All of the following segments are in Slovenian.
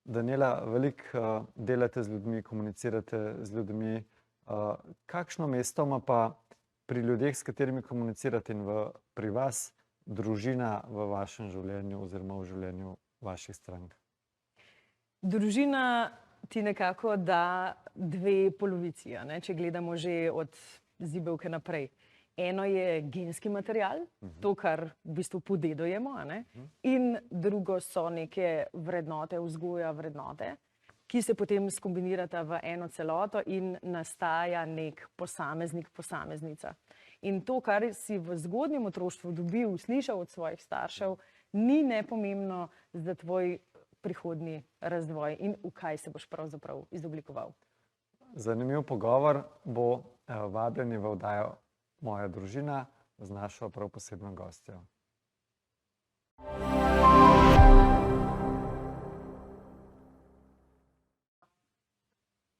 Daniela, veliko delate z ljudmi, komunicirate z ljudmi. Kakšno mesto ima pa pri ljudeh, s katerimi komunicirate in pri vas družina v vašem življenju oziroma v življenju vaših strank? Družina ti nekako da dve polovici, a ne, če gledamo že od zibelke naprej. Eno je genski material, to, kar v bistvu podedujemo, a ne? In drugo so neke vrednote, vzgoja vrednote, ki se potem skombinirata v eno celoto in nastaja nek posameznik, posameznica. In to, kar si v zgodnjem otroštvu dobil, slišal od svojih staršev, ni nepomembno za tvoj prihodnji razvoj in v kaj se boš pravzaprav izoblikoval. Zanimiv pogovor bo vabljeni v oddajo Moja družina z našo prav posebno gostjo.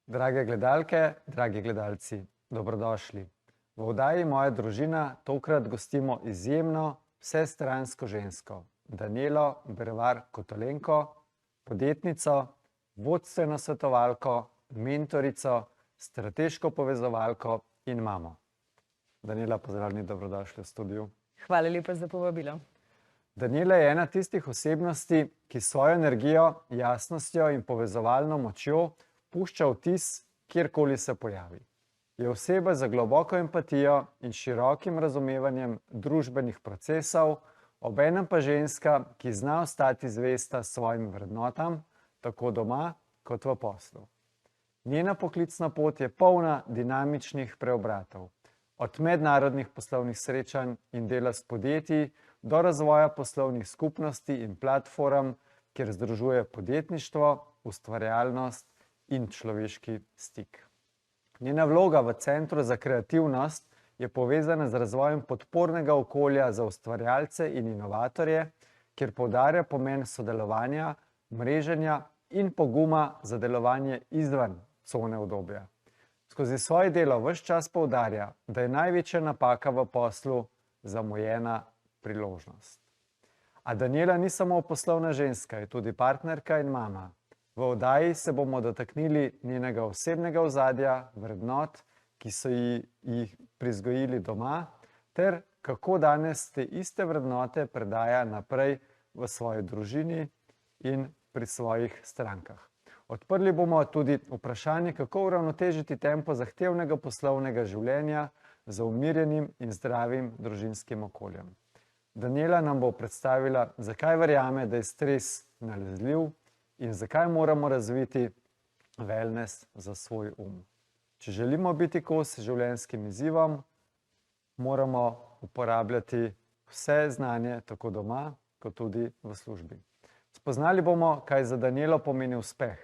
Drage gledalke, dragi gledalci, dobrodošli. V oddaji Moja družina tokrat gostimo izjemno vsestransko žensko, Danielo Bervar Kotolenko, podjetnico, vodstveno svetovalko, mentorico, strateško povezovalko in mamo. Daniela, pozdravljeni, dobrodošli v studiu. Hvala lepa za povabilo. Daniela je ena tistih osebnosti, ki svojo energijo, jasnostjo in povezovalno močjo pušča vtis, kjerkoli se pojavi. Je oseba za globoko empatijo in širokim razumevanjem družbenih procesov, obenem pa ženska, ki zna ostati zvesta svojim vrednotam, tako doma kot v poslu. Njena poklicna pot je polna dinamičnih preobratov. Od mednarodnih poslovnih srečanj in dela s podjetji do razvoja poslovnih skupnosti in platform, kjer združuje podjetništvo, ustvarjalnost in človeški stik. Njena vloga v Centru za kreativnost je povezana z razvojem podpornega okolja za ustvarjalce in inovatorje, kjer poudarja pomen sodelovanja, mreženja in poguma za delovanje izven cone udobja. Skozi svoje delo ves čas poudarja, da je največja napaka v poslu zamujena priložnost. A Daniela ni samo poslovna ženska, je tudi partnerka in mama. V oddaji se bomo dotaknili njenega osebnega ozadja, vrednot, ki so jih privzgojili doma, ter kako danes te iste vrednote predaja naprej v svoji družini in pri svojih strankah. Odprli bomo tudi vprašanje, kako uravnotežiti tempo zahtevnega poslovnega življenja z umirjenim in zdravim družinskim okoljem. Daniela nam bo predstavila, zakaj verjame, da je stres nalezljiv in zakaj moramo razviti wellness za svoj Če želimo biti kos življenjskim izzivom, moramo uporabljati vse znanje tako doma, kot tudi v službi. Spoznali bomo, kaj za Danielo pomeni uspeh,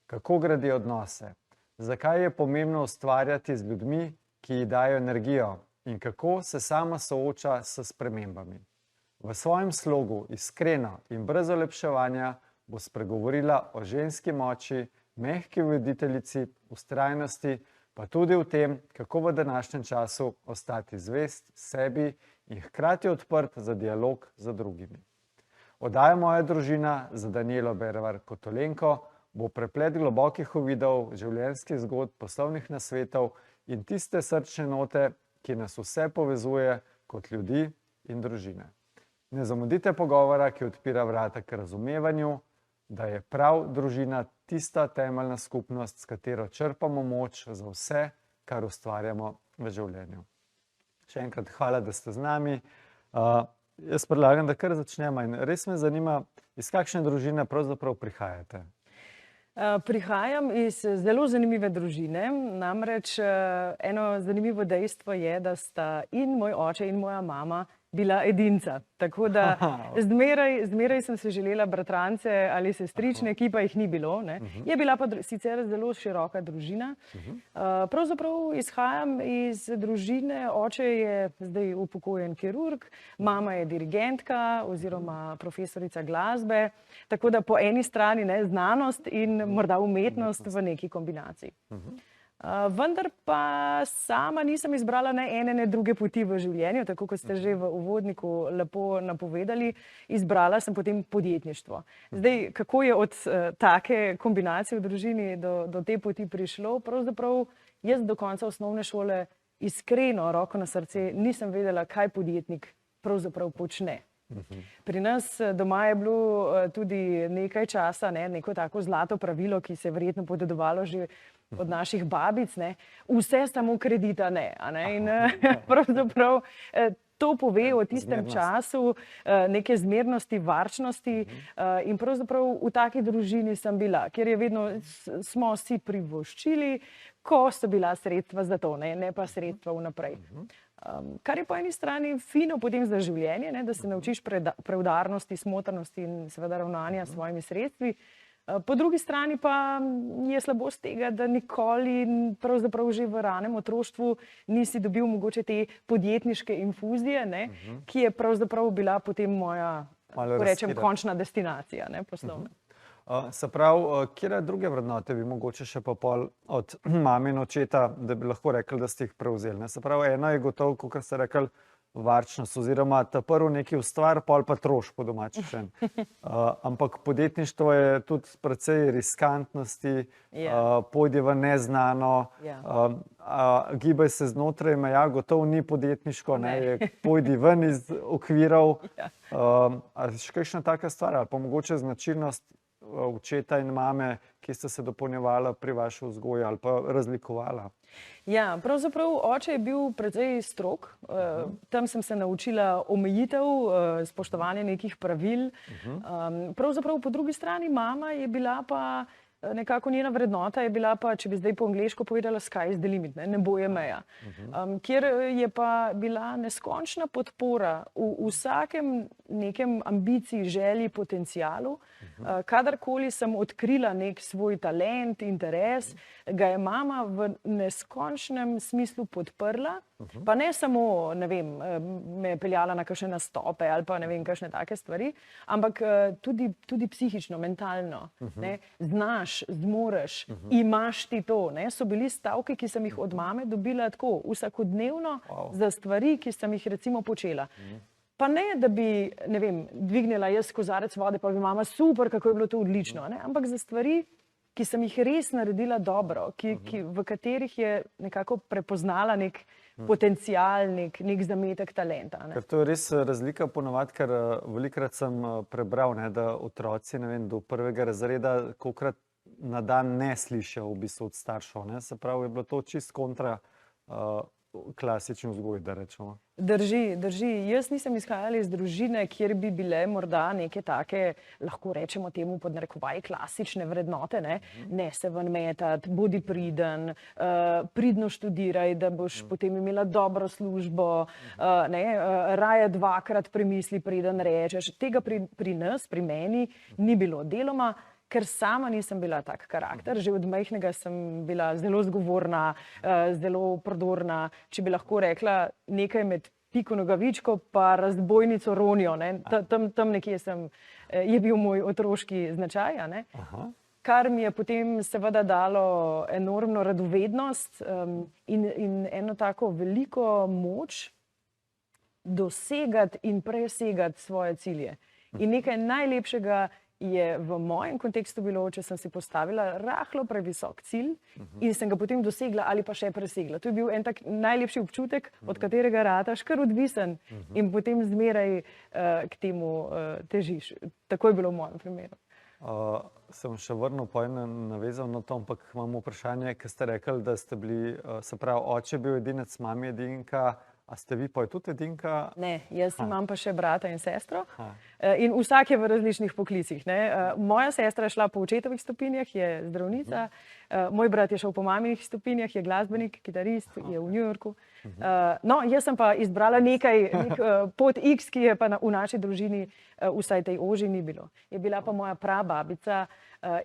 kako gradi odnose, zakaj je pomembno ustvarjati z ljudmi, ki ji dajo energijo in kako se sama sooča s spremembami. V svojem slogu iskreno in brez olepševanja bo spregovorila o ženski moči, mehki voditeljici, vztrajnosti, pa tudi v tem, kako v današnjem času ostati zvest sebi in hkrati odprt za dialog z drugimi. Oddaja Moja družina za Danielo Bervar Kotolenko bo preplet globokih uvidov, življenjskih zgodb, poslovnih nasvetov in tiste srčne note, ki nas vse povezuje kot ljudi in družine. Ne zamudite pogovora, ki odpira vrata k razumevanju, da je prav družina tista temeljna skupnost, s katero črpamo moč za vse, kar ustvarjamo v življenju. Še enkrat hvala, da ste z nami. Jaz predlagam, da kar začnemo in res me zanima, iz kakšne družine pravzaprav prihajate. Prihajam iz zelo zanimive družine, namreč eno zanimivo dejstvo je, da sta in moj oče in moja mama bila edinca. Tako da zmeraj sem se želela bratrance ali sestrične, ki pa jih ni bilo, ne. Je bila pa sicer zelo široka družina. Pravzaprav izhajam iz družine, oče je zdaj upokojen kirurg, mama je dirigentka oziroma profesorica glasbe, tako da po eni strani znanost in morda umetnost v neki kombinaciji. Vendar pa sama nisem izbrala ne ene, ne druge poti v življenju, tako kot ste že v uvodniku lepo napovedali. Izbrala sem potem podjetništvo. Zdaj, kako je od take kombinacije v družini do te poti prišlo? Pravzaprav jaz do konca osnovne šole iskreno, roko na srce, nisem vedela, kaj podjetnik pravzaprav počne. Pri nas doma je bilo tudi nekaj časa, neko tako zlato pravilo, ki se je verjetno podedovalo že od naših babic, vse samo kredita ne. In pravzaprav to pove o tistem času neke zmernosti, varčnosti in pravzaprav v taki družini sem bila, kjer je vedno smo si privoščili, ko so bila sredstva za to, ne pa sredstva vnaprej. Kar je po eni strani fino potem za življenje, da se naučiš preudarnosti, smotrnosti in seveda ravnanja s svojimi sredstvi. Po drugi strani pa je slabost tega, da nikoli pravzaprav že v ranem otroštvu nisi dobil mogoče te podjetniške infuzije, ki je pravzaprav bila potem moja, ko rečem, končna destinacija, poslovna. Se pravi, kje druge vrednote bi mogoče še pa pol od mame in očeta, da bi lahko rekli, da ste jih prevzeli? Se pravi, eno je gotovo, kot ste rekli, varčnost oziroma ta prvo nekaj ustvar, pol pa troš po domači šen. Ampak podjetništvo je tudi precej riskantnosti, pojdi v neznano, gibaj se znotraj meja, gotovo ni podjetniško, pojdi ven iz okvirov. A še kakšna taka stvar ali pa mogoče značilnost očeta in mame, ki ste se dopolnjevala pri vaši vzgoji ali pa razlikovala? Ja, pravzaprav oče je bil precej strog. Tam sem se naučila omejitev, spoštovanje nekih pravil. Pravzaprav po drugi strani mama je bila pa nekako njena vrednota je bila pa, če bi zdaj po angleško povedala, sky is the limit, ne boje meja. Kjer je pa bila neskončna podpora v vsakem nekem ambiciji, želji, potencialu. Kadarkoli sem odkrila nek svoj talent, interes, ga je mama v neskončnem smislu podprla, pa ne samo, ne vem, me je peljala na kakšne nastope ali pa ne vem, kakšne take stvari, ampak tudi psihično, mentalno. Znaš, zmoreš, imaš ti to. So bili stavki, ki sem jih od mame dobila tako vsakodnevno za stvari, ki sem jih recimo počela. Pa ne, da bi, ne vem, dvignila jaz kozarec vode, pa bi mama super, kako je bilo to odlično, ampak za stvari, ki sem jih res naredila dobro, v katerih je nekako prepoznala nek potencial, nek zametek talenta. Ker to je res razlika ponavadi, ker velikokrat sem prebral, da otroci, ne vem, do 1. razreda kolikokrat na dan ne slišijo v bistvu od staršev. Se pravi, je bilo to čist kontra klasični vzgoj, da rečemo. Drži. Jaz nisem izhajala iz družine, kjer bi bile morda neke take, lahko rečemo temu pod narekovaji, klasične vrednote. Ne se ven metati, bodi priden, pridno študiraj, da boš potem imela dobro službo, raje dvakrat premisli, preden rečeš. Tega pri nas, pri meni, ni bilo deloma, ker sama nisem bila tak karakter. Že od majhnega sem bila zelo zgovorna, zelo prodorna, če bi lahko rekla nekaj med Piko Nogavičko pa razbojnico Ronjo. Tam nekje je bil moj otroški značaj. Kar mi je potem seveda dalo enormno radovednost in eno tako veliko moč dosegati in presegati svoje cilje. In nekaj najlepšega je v mojem kontekstu bilo, če sem si postavila rahlo previsok cilj in sem ga potem dosegla ali pa še presegla. To je bil en tak najlepši občutek, od katerega rataš kar odvisen in potem zmeraj k temu težiš. Tako je bilo v mojem primeru. Sem še vrnil navezal na to, ampak imam vprašanje, ker ste rekli, da ste bili, se pravi, oče bil edinec, mami edinka. A ste vi pa tudi edinka? Ne, jaz imam pa še brata in sestro. In vsak je v različnih poklicih. Moja sestra je šla po očetovih stopinjah, je zdravnica. Moj brat je šel po maminih stopinjah, je glasbenik, kitarist, je v New Yorku. No, jaz sem pa izbrala nek pot X, ki je pa v naši družini, vsaj tej oži, ni bilo. Je bila pa moja prababica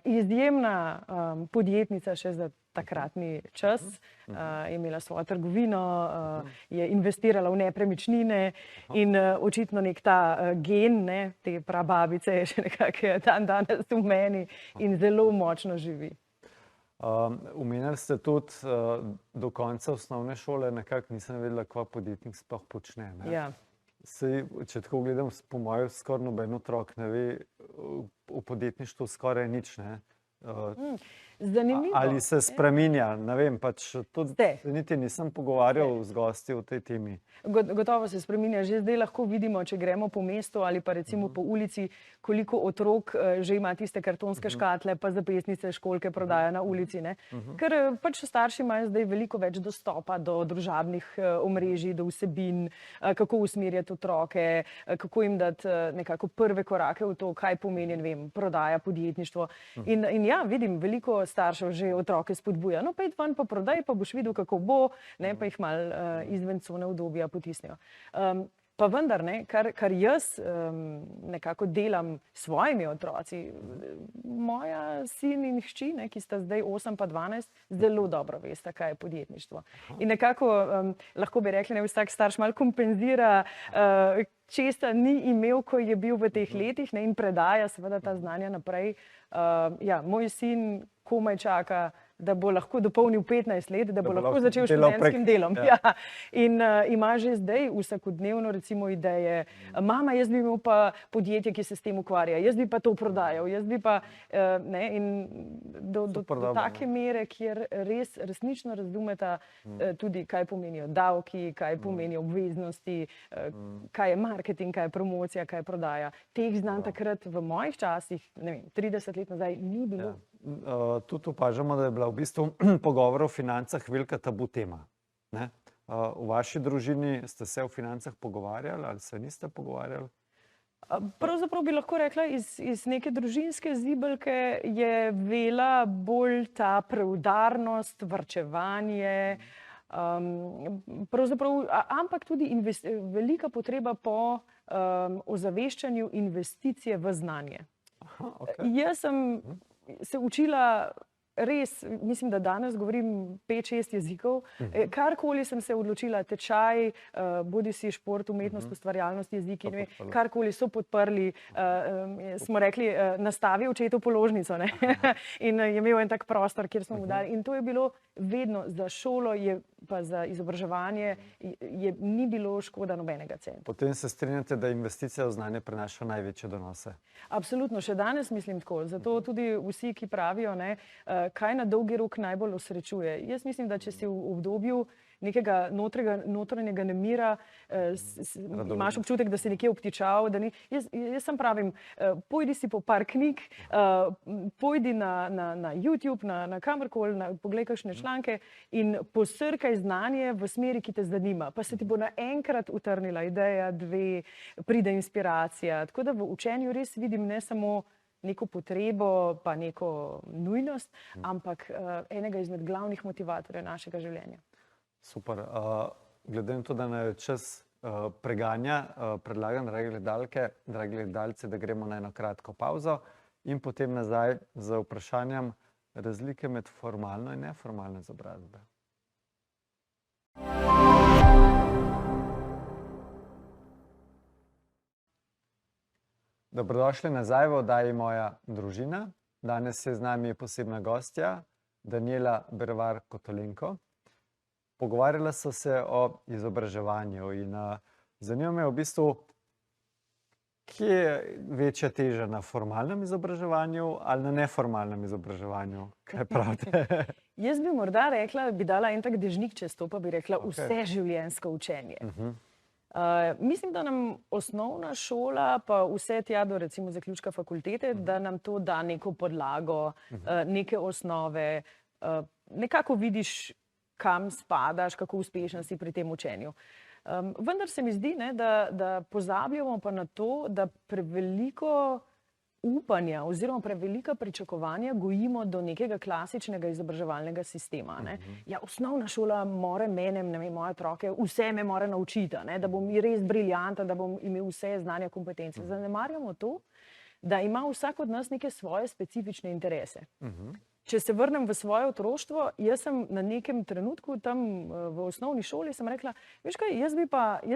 izjemna podjetnica še za takratni čas, je imela svojo trgovino, je investirala v nepremičnine in očitno nek ta gen, te prababice je še nekako dan danes v meni in zelo močno živi. Omenili ste tudi do konca osnovne šole, nekako nisem vedela, kva podjetnik sploh počne. Ne? Ja. Sej, če tako gledam, po mojem skoraj noben otrok ne ve o podjetništvu skoraj nič. Ne? Zanimivo. Ali se spreminja, ne vem, pač tudi se niti nisem pogovarjal z gosti o tej temi. Gotovo se spreminja. Že zdaj lahko vidimo, če gremo po mestu ali pa recimo po ulici, koliko otrok že ima tiste kartonske škatle, pa zapestnice, školjke prodaja na ulici. Ne? Ker pač starši imajo zdaj veliko več dostopa do družabnih omrežij, do vsebin, kako usmerjati otroke, kako jim dati nekako prve korake v to, kaj pomeni, ne vem, prodaja, podjetništvo. In ja, vidim, veliko staršev že otroke spodbuja. No, pa id ven, pa prodaj, pa boš videl, kako bo, ne, pa jih malo izven cone udobja potisnijo. Pa vendar, ne, kar jaz nekako delam s svojimi otroci, moja sin in hči, ne, ki sta zdaj 8 pa 12, zelo dobro veste, kaj je podjetništvo. In nekako lahko bi rekli, ne, vsak starš malo kompenzira, česa ni imel, ko je bil v teh letih, ne, in predaja seveda ta znanja naprej. Ja, moj sin komaj čaka, da bo lahko dopolnil 15 let, da bo lahko začel s študentskim delom. Ja. In ima že zdaj vsakodnevno recimo ideje. Mama, jaz bi imel pa podjetje, ki se s tem ukvarja, jaz bi pa to prodajal, jaz bi pa, ne, in do take mere, kjer resnično razumeta tudi, kaj pomenijo davki, kaj pomenijo obveznosti, kaj je marketing, kaj je promocija, kaj je prodaja. Teh znanj takrat v mojih časih, ne vem, 30 let nazaj ni bilo. Tudi opažamo, da je bila v bistvu pogovor o financah velika tabu tema. Ne? V vaši družini ste se o financah pogovarjali ali se niste pogovarjali? Pravzaprav bi lahko rekla, iz neke družinske zibelke je vela bolj ta preudarnost, varčevanje, ampak tudi velika potreba po ozaveščanju investicije v znanje. Jaz sem se učila res, mislim, da danes govorim 5-6 jezikov. Karkoli sem se odločila, tečaj, bodi si šport, umetnost, ustvarjalnost, jeziki, ne vem, karkoli so podprli, smo rekli, nastavi očetov položnico, ne? In je imel en tak prostor, kjer smo mu dali. In to je bilo vedno za šolo, pa za izobraževanje, ni bilo škoda nobenega centa. Potem se strinjate, da investicija v znanje prinaša največje donose? Absolutno, še danes mislim tako. Zato tudi vsi, ki pravijo, ne, kaj na dolgi rok najbolj osrečuje. Jaz mislim, da če si v obdobju nekega notranjega nemira, imaš občutek, da si nekje obtičal, da ni. Jaz sem pravim, pojdi si po par knjig, pojdi na YouTube, na kamorkoli, poglej kakšne članke in posrkaj znanje v smeri, ki te zanima. Pa se ti bo naenkrat utrnila ideja, dve, pride inspiracija. Tako da v učenju res vidim ne samo neko potrebo, pa neko nujnost, ampak enega izmed glavnih motivatorjev našega življenja. Super. Glede na to, da nas čas preganja, predlagam, dragi gledalci, da gremo na eno kratko pavzo in potem nazaj z vprašanjem razlike med formalno in neformalno izobrazbo. Dobrodošli nazaj v oddaji Moja družina. Danes je z nami posebna gostja, Danijela Bervar-Kotolenko. Pogovarjala so se o izobraževanju in zanima me v bistvu, kje je večja teža, na formalnem izobraževanju ali na neformalnem izobraževanju? Kaj pravite? Jaz bi morda rekla, bi dala en tak dežnik čez to, pa bi rekla vseživljenjsko učenje. Mislim, da nam osnovna šola, pa vse tja do recimo zaključka fakultete, da nam to da neko podlago, neke osnove, nekako vidiš, kam spadaš, kako uspešen si pri tem učenju. Vendar se mi zdi, ne, da pozabljamo pa na to, da preveliko upanja oziroma prevelika pričakovanja gojimo do nekega klasičnega izobraževalnega sistema. Ne. Ja, osnovna šola mora mene, ne vem, moje otroke, vse me mora naučiti, ne, da bom res briljanten, da bom imel vse znanja, kompetence. Zanemarjamo to, da ima vsak od nas neke svoje specifične interese. Če se vrnem v svoje otroštvo, jaz sem na nekem trenutku tam v osnovni šoli sem rekla, veš kaj, jaz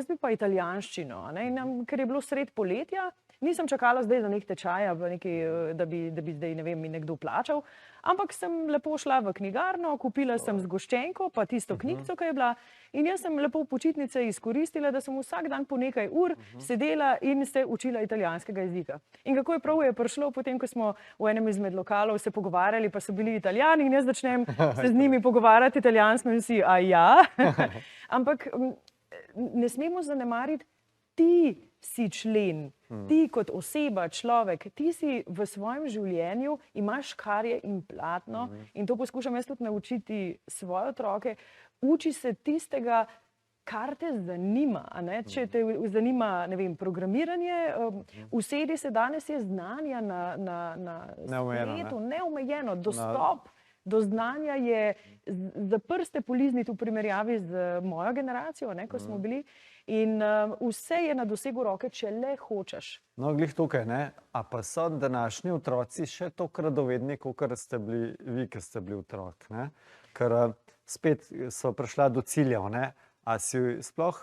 bi pa italijanščino, ne, ker je bilo sred poletja Nisem čakala zdaj za nek tečaj, da bi zdaj, ne vem, mi nekdo plačal, ampak sem lepo šla v knjigarno, kupila sem zgoščenko, pa tisto knjigico, ki je bila, in jaz sem lepo počitnice izkoristila, da sem vsak dan po nekaj ur sedela in se učila italijanskega jezika. In kako je prav je prišlo, potem, ko smo v enem izmed lokalov se pogovarjali, pa so bili Italijani in jaz začnem se z njimi pogovarjati italijansko in si, a ja? Ampak ne smemo zanemariti, ti si člen, ti kot oseba, človek, ti si v svojem življenju, imaš škarje in platno in to poskušam jaz tudi naučiti svoje otroke, uči se tistega, kar te zanima. Če te zanima, ne vem, programiranje, usedi se, danes je znanja na spletu, neomejeno, dostop do znanja je za prste polizniti v primerjavi z mojo generacijo, ko smo bili. In vse je na dosegu roke, če le hočeš. No, glih tukaj, ne? A pa so današnji otroci še toliko radovedni, kot ste bili vi, ki ste bili otrok, ne? Ker spet so prišla do ciljev, ne? A si sploh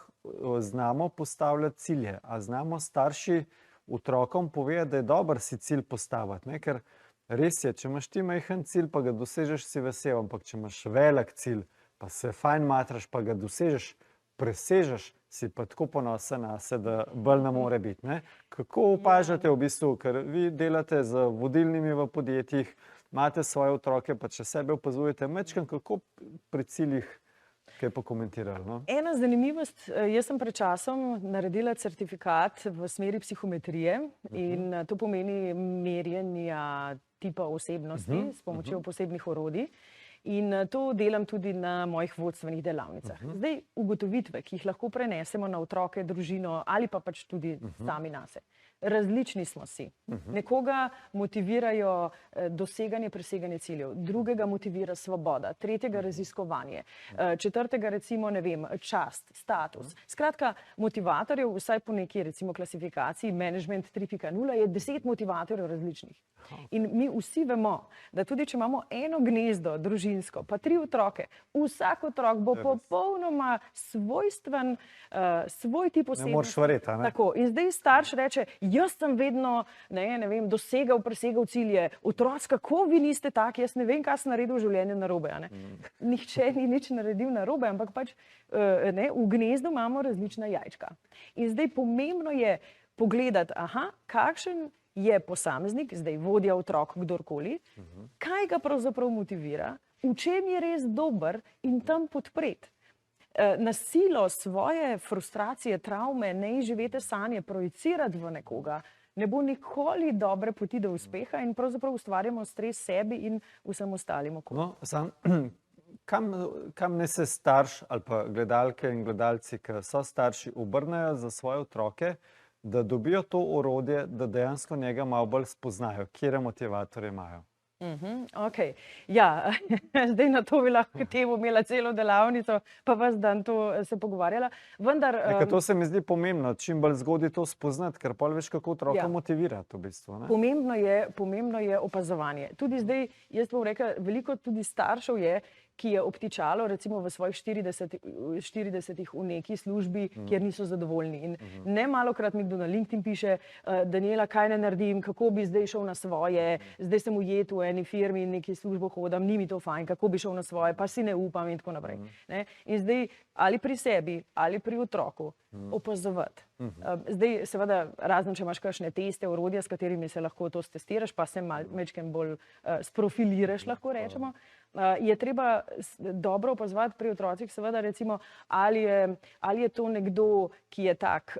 znamo postavljati cilje? A znamo starši otrokom povedati, da je dobro si cilj postaviti, ne? Ker res je, če imaš ti majhen cilj, pa ga dosežeš, si vesel, ampak če imaš velik cilj, pa se fajn matraš, pa ga dosežeš, presežeš, si pa tako ponosen na se, da bolj ne more biti. Ne? Kako opažate v bistvu, ker vi delate z vodilnimi v podjetjih, imate svoje otroke, pa če sebe opazujete, mečkam, kako pri ciljih kaj pokomentirali? No? Ena zanimivost, jaz sem pred časom naredila certifikat v smeri psihometrije in to pomeni merjenja tipa osebnosti s pomočjo posebnih orodij. In to delam tudi na mojih vodstvenih delavnicah. Zdaj, ugotovitve, ki jih lahko prenesemo na otroke, družino ali pa pač tudi sami nase. Različni smo si. Nekoga motivirajo doseganje, preseganje ciljev, drugega motivira svoboda, tretjega raziskovanje, četrtega recimo, ne vem, čast, status. Skratka, motivatorjev, vsaj po neki recimo klasifikaciji, management 3.0 je 10 motivatorjev različnih. In mi vsi vemo, da tudi če imamo eno gnezdo družinsko, pa 3 otroke, vsak otrok bo popolnoma svojstven, svoj tip osebnosti. Ne moreš verjeti, ne? Tako. In zdaj starš reče, jaz sem vedno, ne vem, presegal cilje. Otroci, kako vi niste taki, jaz ne vem, kaj sem naredil v življenju narobe. Nihče ni nič naredil narobe, ampak pač v gnezdu imamo različna jajčka. In zdaj pomembno je pogledati, kakšen je posameznik, zdaj vodja, otrok, kdorkoli, kaj ga pravzaprav motivira, v čem je res dober in tam podpreti. Na silo svoje frustracije, travme, neizživete sanje projicirati v nekoga, ne bo nikoli dobre poti do uspeha in pravzaprav ustvarjamo stres sebi in vsem ostalim okoli. No, kam ne se starš ali pa gledalke in gledalci, ki so starši, obrnejo za svoje otroke, da dobijo to orodje, da dejansko njega malo bolj spoznajo, katere motivatorje imajo? Ok, ja, zdaj na to bi lahko temu imela celo delavnico, pa vas dan to se pogovarjala, vendar... To se mi zdi pomembno, čim bolj zgodaj to spoznati, ker pol veš, kako otroka motivirati v bistvu. Pomembno je opazovanje. Tudi zdaj, jaz bom rekla, veliko tudi staršev je, ki je obtičalo recimo v svojih 40-ih v neki službi, kjer niso zadovoljni. In ne malokrat mi kdo na LinkedIn piše, Daniela, kaj ne naredim, kako bi zdaj šel na svoje, zdaj sem ujet v eni firmi in neki službo hodam, ni mi to fajn, kako bi šel na svoje, pa si ne upam in tako naprej. In zdaj ali pri sebi, ali pri otroku opazovati. Zdaj seveda, razen če imaš kakšne teste, orodja, s katerimi se lahko to testiraš, pa se malčkem bolj sprofiliraš, lahko rečemo, je treba dobro opazovati pri otrocih, seveda recimo, ali je to nekdo, ki je tak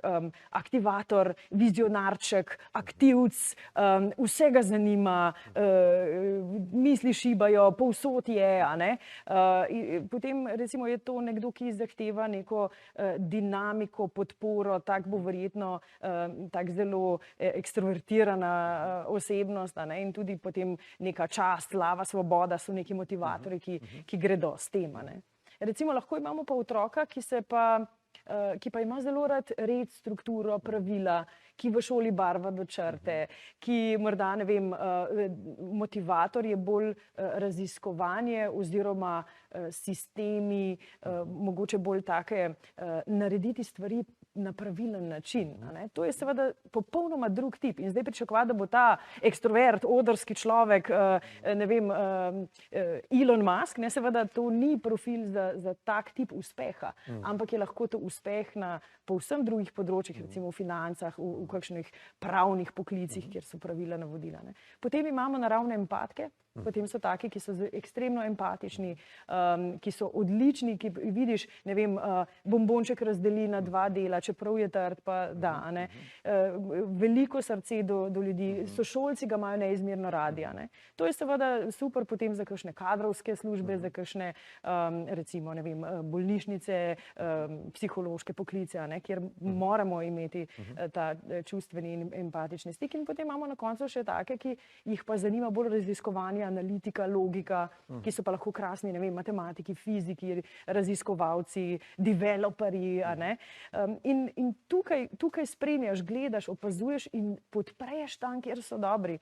aktivator, vizionarček, aktivc, vsega zanima, misli šibajo, povsod je, potem recimo je to nekdo, ki zahteva neko dinamiko, podporo, tak bo verjetno tak zelo ekstrovertirana osebnost, in tudi potem neka čast, slava, svoboda so neki motivatorji, ki gredo s tem. Recimo lahko imamo pa otroka, ki pa ima zelo rad red, strukturo, pravila, ki v šoli barva do črte, ki morda, ne vem, motivator je bolj raziskovanje oziroma sistemi, mogoče bolj take narediti stvari na pravilen način. A ne? To je seveda popolnoma drug tip. In zdaj pričakovati, da bo ta ekstrovert, odrski človek, ne vem, Elon Musk, ne, seveda to ni profil za tak tip uspeha, ampak je lahko to uspeh na povsem drugih področjih, recimo v financah, v kakšnih pravnih poklicih, kjer so pravila navodila. Ne. Potem imamo naravne empatke, potem so taki, ki so ekstremno empatični, ki so odlični, ki vidiš, ne vem, bombonček razdeli na 2 dela, čeprav je trd, pa da, ne. Veliko srce do ljudi, sošolci ga imajo neizmerno radi, ne. To je seveda super potem za kakšne kadrovske službe, za kakšne, recimo, ne vem, bolnišnice, psihološke poklice, ne, kjer moramo imeti ta čustveni in empatični stik. In potem imamo na koncu še take, ki jih pa zanima bolj raziskovanje, analitika, logika, ki so pa lahko krasni, ne vem, matematiki, fiziki, raziskovalci, developerji, a ne. In tukaj spremljaš, gledaš, opazuješ in podpreš tam, kjer so dobri.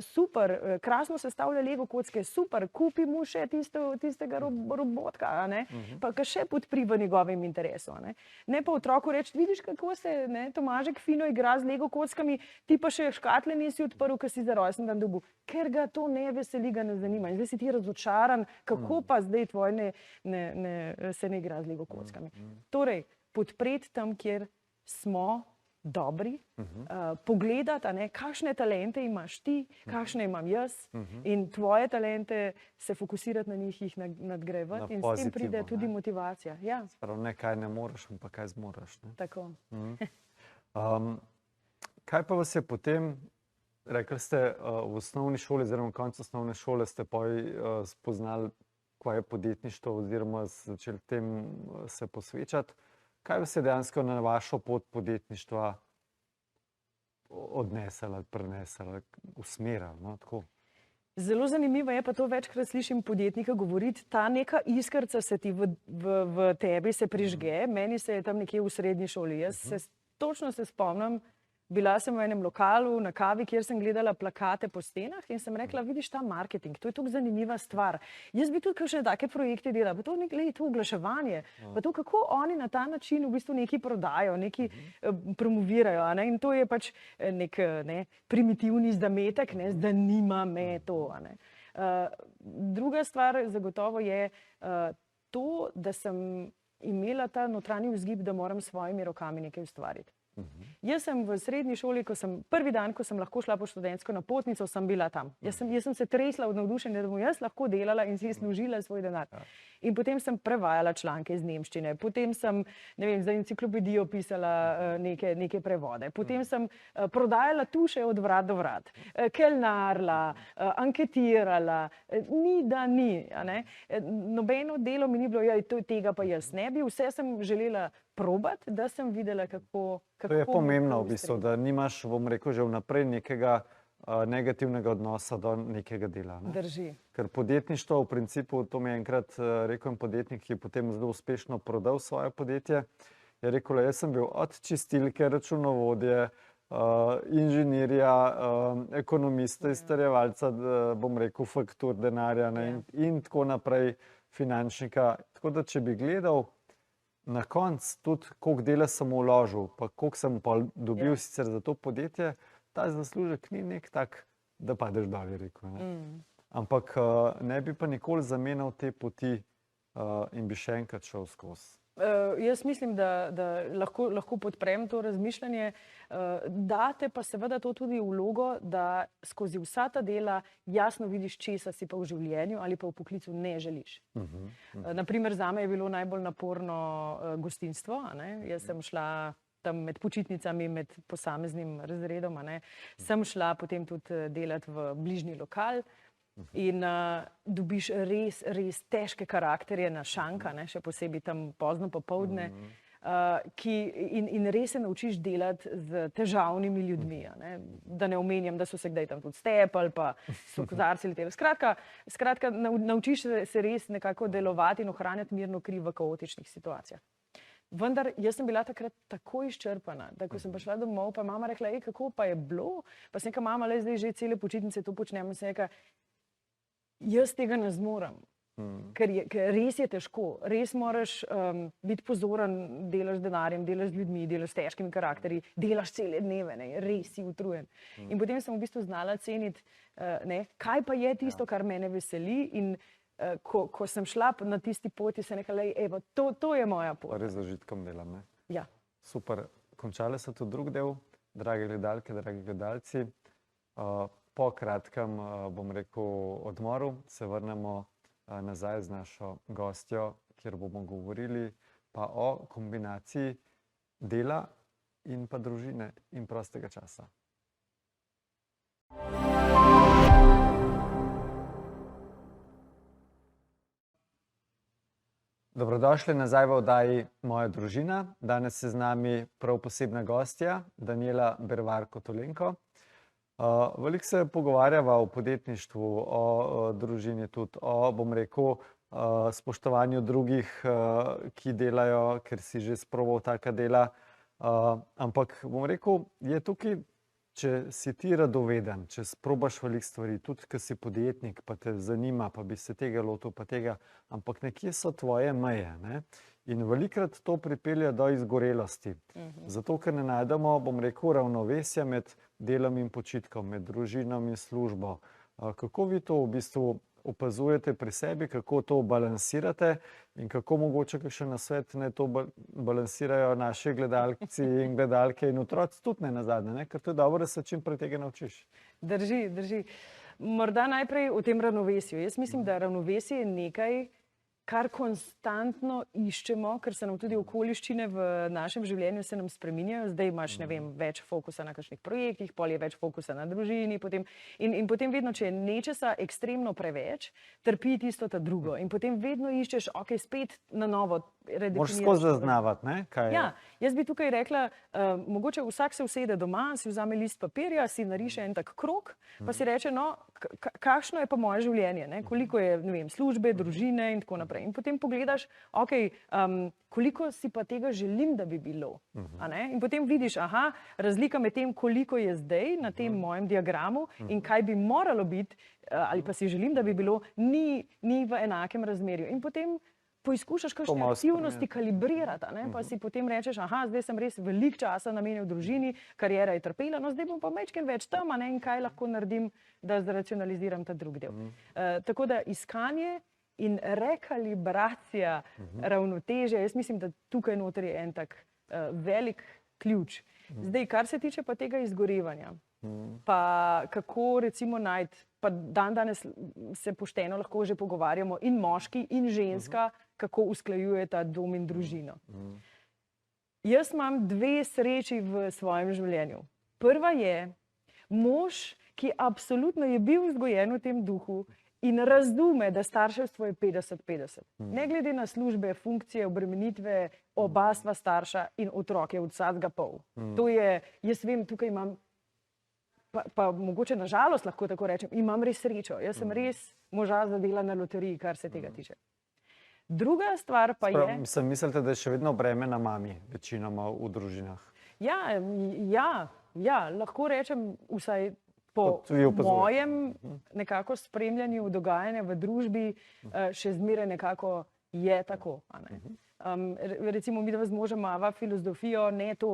Super, krasno sestavlja Lego kocke, super, kupi mu še tistega robotka, a ne, pa ga še podpri v njegovem interesu, a ne. Ne pa otroku reči, vidiš, kako se, ne, Tomažek fino igra z Lego kockami, ti pa še škatle nisi odprl, ker si za rojstni dan dobil. Ker ga to ne veseli, ga ne zanima. In zdaj si ti razočaran, kako pa zdaj tvoj se ne igra z Lego kockami. Torej, podpreti tam, kjer smo dobri, pogledati, a ne, kakšne talente imaš ti, kakšne imam jaz, in tvoje talente se fokusirati na njih, jih nadgrajevati, in s tem pride tudi motivacija. Ja. Sprav ne, kaj ne moreš, pa kaj zmoreš. Ne? Tako. Kaj pa vas je potem, rekli ste, v osnovni šoli, oziroma koncu osnovne šole ste spoznali, kaj je podjetništvo, oziroma začeli tem se posvečati. Kaj vas je dejansko na vašo pot podjetništva odneslo, preneslo, usmerilo? No, tako. Zelo zanimivo je, pa to večkrat slišim podjetnika govoriti, ta neka iskrca se ti v tebi se prižge, meni se je tam nekje v srednji šoli. Točno se spomnim, bila sem v enem lokalu na kavi, kjer sem gledala plakate po stenah in sem rekla, vidiš ta marketing, to je tako zanimiva stvar. Jaz bi tudi kakšne take projekte delala, pa to je to oglaševanje, pa to kako oni na ta način v bistvu nekaj prodajo, nekaj promovirajo, a ne? In to je pač nek primitivni zametek, ne? Zanima me to. A ne? Druga stvar zagotovo je to, da sem imela ta notranji vzgib, da moram s svojimi rokami nekaj ustvariti. Jaz sem v srednji šoli, prvi dan, ko sem lahko šla po študentsko napotnico, sem bila tam. Jaz sem se tresla od navdušenja, da bom jaz lahko delala in si služila svoj denar. In potem sem prevajala članke iz nemščine, potem sem, ne vem, za enciklopedijo pisala neke prevode, potem sem prodajala tuše od vrat do vrat, kelnarla, anketirala, ni da ni. Nobeno delo mi ni bilo, tega pa jaz ne bi, vse sem želela probati, da sem videla, kako... To je pomembno v bistvu, da nimaš, bom rekel, že vnaprej nekega negativnega odnosa do nekega dela. Ne? Drži. Ker podjetništvo v principu, to mi je enkrat rekel podjetnik, ki je potem zelo uspešno prodal svoje podjetje, je rekel, jaz sem bil od čistilke, računovodje, inženirja, ekonomista, izterjevalca, bom rekel, faktur denarja, in tako naprej, finančnika. Tako da, če bi gledal na koncu tudi, koliko dela sem vložil, pa koliko sem pa dobil sicer za to podjetje, ta zaslužek ni nek tak, da padeš dol, je rekel. Ampak ne bi pa nikoli zamenjal te poti in bi še enkrat šel skozi. Jaz mislim, da lahko podprem to razmišljanje. Date pa seveda to tudi vlogo, da skozi vsa ta dela jasno vidiš, česa si pa v življenju ali pa v poklicu ne želiš. Naprimer, zame je bilo najbolj naporno gostinstvo. Jaz sem šla tam med počitnicami, med posameznim razredom. Sem šla potem tudi delati v bližnji lokal. In dobiš res težke karakterje na šanka, še posebej tam pozno popoldne, in res se naučiš delati z težavnimi ljudmi. Da ne omenjam, da so se kdaj tam tudi stepali, pa so kozarci leteli. Skratka, naučiš se res nekako delovati in ohranjati mirno kri v kaotičnih situacijah. Vendar jaz sem bila takrat tako izčrpana, da ko sem prišla domov, pa je mama rekla, kako pa je bilo? Pa sem rekla, mama, zdaj že cele počitnice to počnem. In sem rekla, jaz tega ne zmorem. Ker res je težko, res moraš biti pozoren, delaš z denarjem, delaš z ljudmi, delaš s težkimi karakterji, delaš cele dneve, ne, res si utrujen. In potem sem v bistvu znala ceniti, kaj pa je tisto, kar mene veseli. In ko sem šla na tisti poti, se nekaj, evo, to je moja pot. Res z užitkom delam, ne? Ja. Super. Končali so tudi drug del, drage gledalke, dragi gledalci. Po kratkem, bom rekel, odmoru se vrnemo nazaj z našo gostjo, kjer bomo govorili pa o kombinaciji dela in pa družine in prostega časa. Dobrodošli nazaj v oddaji Moja družina. Danes je z nami prav posebna gostja, Danijela Bervar-Kotolenko. Veliko se pogovarjava o podjetništvu, o družini, tudi o, bom rekel, spoštovanju drugih, ki delajo, ker si že sprobal taka dela. Ampak, bom rekel, je tukaj, če si ti radoveden, če sprobaš veliko stvari, tudi ko si podjetnik, pa te zanima, pa bi se tega lotil, pa tega, ampak nekje so tvoje meje, ne? In velikokrat to pripelje do izgorelosti. Zato, ker ne najdemo, bom rekel, ravnovesja med delom in počitkom, med družinom in službo. Kako vi to v bistvu opazujete pri sebi, kako to balansirate in kako mogoče kakšen nasvet naj to balansirajo naši gledalci in gledalke in otroci tudi ne nazadnje, ne? Ker to je dobro, da se čim prej tega naučiš. Drži. Morda najprej o tem ravnovesju. Jaz mislim, da ravnovesje je nekaj, kar konstantno iščemo, ker se nam tudi okoliščine v našem življenju se nam spreminjajo. Zdaj imaš, ne vem, več fokusa na kakšnih projektih, pol je več fokusa na družini, in potem vedno, če je nečesa ekstremno preveč, trpi tisto ta drugo. In potem vedno iščeš, spet na novo redefiniraš. Moraš skozi zaznavati, ne? Kaj je? Ja, jaz bi tukaj rekla, mogoče vsak se usede doma, si vzame list papirja, si nariše en tak krog, pa si reče, no, kakšno je pa moje življenje, ne? Koliko je, ne vem, službe, družine in tako naprej. In potem pogledaš, koliko si pa tega želim, da bi bilo. In potem vidiš, razlika med tem, koliko je zdaj na tem mojem diagramu in kaj bi moralo biti, ali pa si želim, da bi bilo, ni v enakem razmerju. In potem poizkušaš kakšne aktivnosti kalibrirati, pa si potem rečeš, zdaj sem res veliko časa namenil družini, kariera je trpela, no zdaj bom pa majčkeno več tam, in kaj lahko naredim, da zracionaliziram ta drug del. Tako da iskanje in rekalibracija ravnotežja, jaz mislim, da tukaj noter je en tak velik ključ. Zdaj, kar se tiče pa tega izgorevanja, pa kako recimo najti, pa danes se pošteno lahko že pogovarjamo in moški in ženska, kako usklajujeta dom in družino. Jaz imam dve sreči v svojem življenju. Prva je mož, ki absolutno je bil vzgojen v tem duhu in razume, da starševstvo je 50-50. Ne glede na službe, funkcije, obremenitve, oba sva starša in otrok je od vsakega pol. To je, jaz vem, tukaj imam, pa mogoče na žalost lahko tako rečem, imam res srečo. Jaz sem res moža zadela na loteriji, kar se tega tiče. Druga stvar pa je... Mislite, da je še vedno breme na mami, večinoma v družinah? Ja, lahko rečem vsaj po mojem nekako spremljanju dogajanja v družbi še zmeraj nekako je tako. Recimo mi, da z možem imava filozofijo, ne to,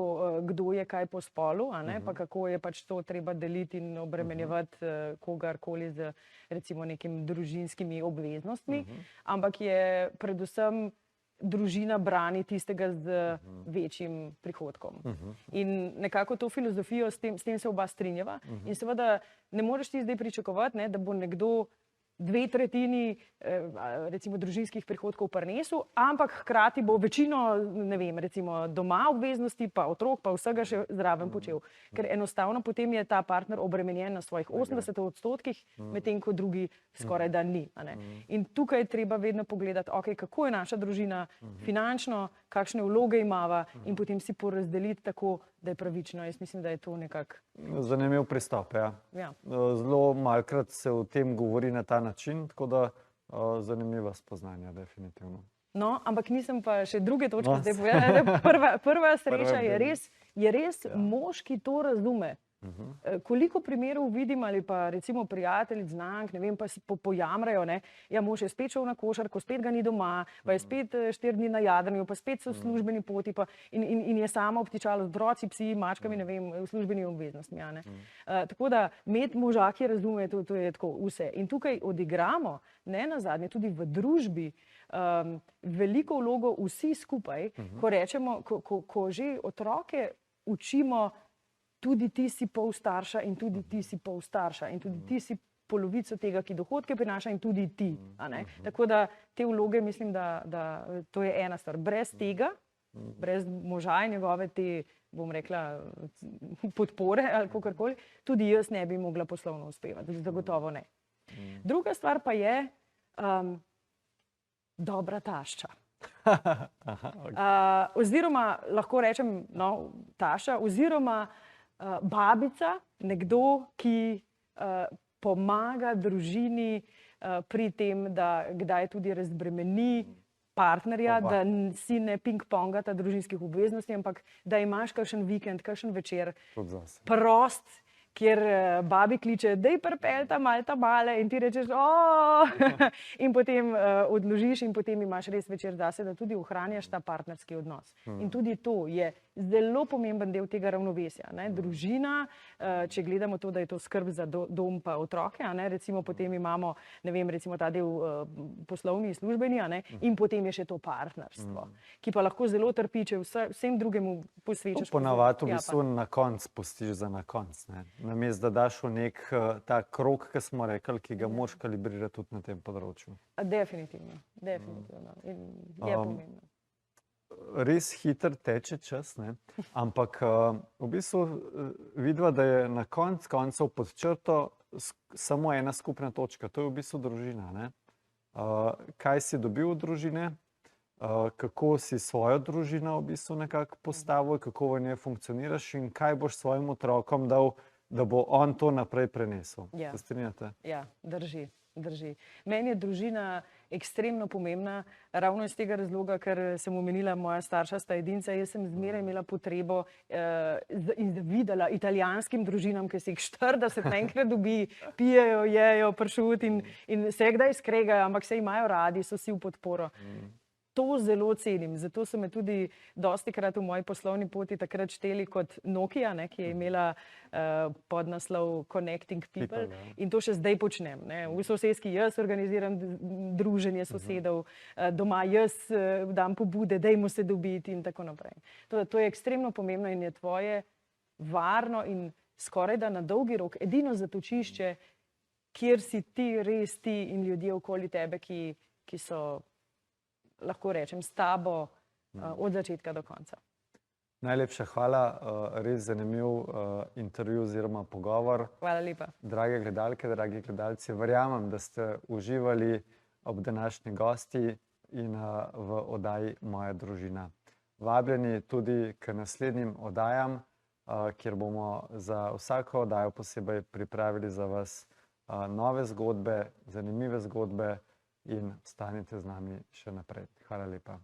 kdo je kaj po spolu, pa kako je pač to treba deliti in obremenjevati kogarkoli z recimo nekimi družinskimi obveznostmi, ampak je predvsem družina brani tistega z večjim prihodkom. In nekako to filozofijo, s tem se oba strinjava. In seveda ne moreš ti zdaj pričakovati, da bo nekdo 2/3 recimo družinskih prihodkov prinesel, ampak hkrati bo večino, ne vem, recimo doma obveznosti, pa otrok, pa vsega še zraven počel. Ker enostavno potem je ta partner obremenjen na svojih 80%, medtem ko drugi skoraj da ni. In tukaj je treba vedno pogledati, kako je naša družina finančno, kakšne vloge imava in potem si porazdeliti tako, da je pravično. Jaz mislim, da je to nekako... Zanimiv pristop, ja. Zelo malkrat se o tem govori na ta način, tako da zanimiva spoznanja, definitivno. No, ampak nisem pa še druge točke zdaj povedala. Prva sreča je res mož, ki to razume. Koliko primerov vidim, ali pa recimo prijateljic, znank, ne vem, pa si pojamrajo, ne, ja, mož je spet šel na košarko, spet ga ni doma, pa je spet 4 dni na jadranju, pa spet so v službeni poti, pa in je sama obtičala z otroci, psi, mačkami, ne vem, v službeni obveznostmi. Tako da imeti moža, ki razume, to je tako vse. In tukaj odigramo, ne nazadnje, tudi v družbi, veliko vlogo vsi skupaj, ko rečemo, ko že otroke učimo, tudi ti si pol starša in tudi ti si pol starša in tudi ti si polovico tega, ki dohodke prinaša in tudi ti. Tako da te vloge mislim, da to je ena stvar. Brez tega, brez moža in njegove te, bom rekla, podpore ali kakorkoli, tudi jaz ne bi mogla poslovno uspevati. Zagotovo ne. Druga stvar pa je dobra tašča. Oziroma, lahko rečem, no, tašča, oziroma babica, nekdo, ki pomaga družini pri tem, da kdaj tudi razbremeni partnerja, da si ne ping-pongata družinskih obveznosti, ampak da imaš kakšen vikend, kakšen večer prost, kjer babi kliče, dej pripelj malo ta male in ti rečeš, in potem odložiš in potem imaš res večer zase, da tudi ohranjaš ta partnerski odnos. In tudi to je zelo pomemben del tega ravnovesja. Družina, če gledamo to, da je to skrb za dom pa otroke, recimo potem imamo, ne vem, recimo ta del poslovni in službeni, in potem je še to partnerstvo, ki pa lahko zelo trpi, če vsem drugemu posvečaš. Ponavadi v bistvu na konc pustiš za na konc. Namesto da daš v nek ta krog, ki smo rekli, ki ga moraš kalibrirati tudi na tem področju. Definitivno, definitivno. In je pomembno. Res hiter teče čas, ampak v bistvu vidiva, da je na konc koncev pod črto samo ena skupna točka, to je v bistvu družina. Kaj si dobil od družine, kako si svojo družino v bistvu nekako postavil, kako v njej funkcioniraš in kaj boš svojim otrokom dal, da bo on to naprej prenesel. Se strinjate? Ja, drži. Meni je družina ekstremno pomembna, ravno iz tega razloga, ker sem omenila, moja starša sta edinca, jaz sem zmeraj imela potrebo in videla italijanskim družinam, ki se jih 40 naenkrat dobi, pijejo, jejo pršut in se kdaj skregajo, ampak se imajo radi, so si v podporo. To zelo cenim, zato so me tudi dostikrat v moji poslovni poti takrat šteli kot Nokia, ki je imela podnaslov Connecting People in to še zdaj počnem. V soseski jaz organiziram druženje sosedov, doma jaz dam pobude, dajmo se dobiti in tako naprej. To je ekstremno pomembno in je tvoje varno in skoraj da na dolgi rok edino zatočišče, kjer si ti res ti in ljudje okoli tebe, ki so, lahko rečem, s tabo od začetka do konca. Najlepša hvala, res zanimiv intervju oziroma pogovor. Hvala lepa. Drage gledalke, dragi gledalci, verjamem, da ste uživali ob današnji gosti in v oddaji Moja družina. Vabljeni tudi k naslednjim oddajam, kjer bomo za vsako oddajo posebej pripravili za vas nove zgodbe, zanimive zgodbe, in ostanite z nami še naprej. Hvala lepa.